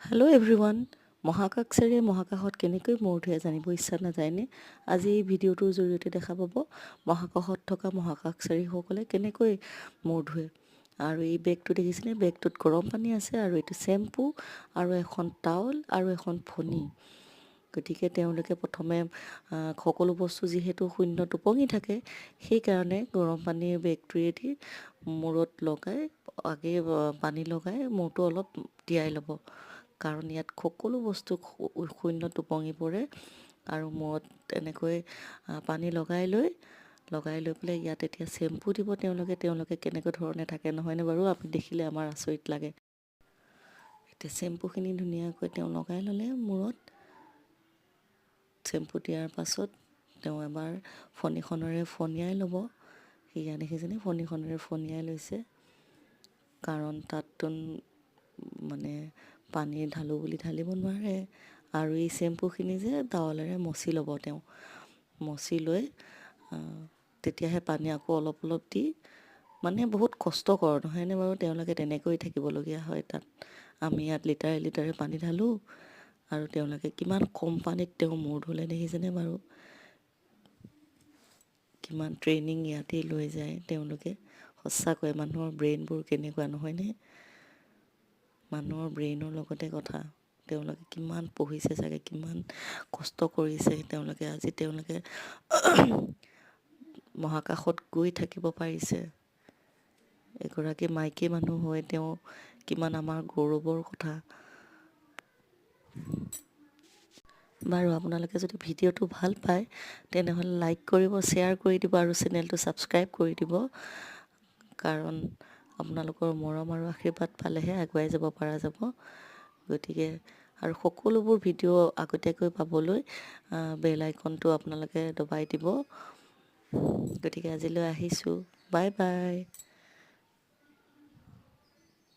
Hello' everyone. মহাকাশচাৰীয়ে মহাকাশত কেনেকৈ মূৰ ধুৱে জানিব ইচ্ছা নাযায়নে? আজি এই ভিডিঅ'টোৰ জৰিয়তে দেখা পাব মহাকাশত থকা মহাকাশচাৰীসকলে কেনেকৈ মূৰ ধুৱে। আৰু এই বেগটো দেখিছেনে? বেগটোত গৰম পানী আছে আৰু এইটো চেম্পু আৰু এখন টাৱল আৰু এখন ফণী। গতিকে তেওঁলোকে প্ৰথমে সকলো বস্তু যিহেতু শূন্য টোপঙি থাকে, সেইকাৰণে গৰম পানীৰ বেগটোৱেদি মূৰত লগাই পানী লগাই মূৰটো অলপ তিয়াই ল'ব। কাৰণ ইয়াত সকলো বস্তু শূন্য টোপঙি পৰে আৰু মূৰত এনেকৈ পানী লগাই লৈ পেলাই ইয়াত এতিয়া চেম্পু দিব তেওঁলোকে কেনেকৈ ধৰণে থাকে নহয়নে বাৰু? আপুনি দেখিলে আমাৰ আচৰিত লাগে। এতিয়া চেম্পুখিনি ধুনীয়াকৈ তেওঁ লগাই ল'লে মূৰত। চেম্পু দিয়াৰ পাছত তেওঁ এবাৰ ফণীখনেৰে ফণিয়াই ল'ব। সেয়া দেখিছেনে? ফণীখনেৰে ফণিয়াই লৈছে, কাৰণ তাততো মানে পানী ঢালোঁ বুলি ঢালিব নোৱাৰে। আৰু এই চেম্পুখিনি যে টাৱেলেৰে মচি ল'ব তেওঁ। মচি লৈ তেতিয়াহে পানী আকৌ অলপ অলপ দি, মানে বহুত কষ্টকৰ নহয়নে বাৰু? তেওঁলোকে তেনেকৈ থাকিবলগীয়া হয় তাত। আমি ইয়াত লিটাৰে লিটাৰে পানী ঢালোঁ আৰু তেওঁলোকে কিমান কম পানীত তেওঁ মূৰ ধুলে দেখিছেনে বাৰু? কিমান ট্ৰেইনিং ইয়াতেই লৈ যায় তেওঁলোকে। সঁচাকৈ মানুহৰ ব্ৰেইনবোৰ কেনেকুৱা নহয়নে? মানুহৰ ব্ৰেইনৰ লগতে কথা। তেওঁলোকে কিমান পঢ়িছে চাগে, কিমান কষ্ট কৰিছে আজি তেওঁলোকে মহাকাশত গৈ থাকিব পাৰিছে। এগৰাকী মাইকী মানুহ হৈ তেওঁ কিমান আমাৰ গৌৰৱৰ কথা। বাৰু আপোনালোকে যদি ভিডিঅ'টো ভাল পায় তেনেহ'লে লাইক কৰিব, শ্বেয়াৰ কৰি দিব আৰু চেনেলটো ছাবস্ক্ৰাইব কৰি দিব। কাৰণ আপোনালোকৰ মৰম আৰু আশীৰ্বাদ পালেহে আগুৱাই যাব পৰা যাব। গতিকে আৰু সকলোবোৰ ভিডিঅ' আগতীয়াকৈ পাবলৈ বেল আইকনটো আপোনালোকে দবাই দিব। গতিকে আজিলৈ আহিছোঁ। Bye bye.